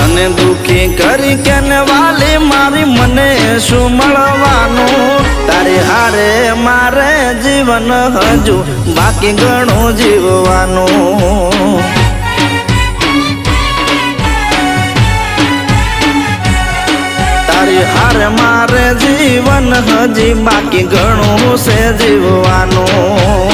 તને દુખી કરી કેને વાલી મારી મને શું મળવાનું તારી હારે મારે જીવન હજુ બાકી ઘણું જીવવાનું તારી હારે મારે જીવન હજી બાકી ઘણું છે જીવવાનું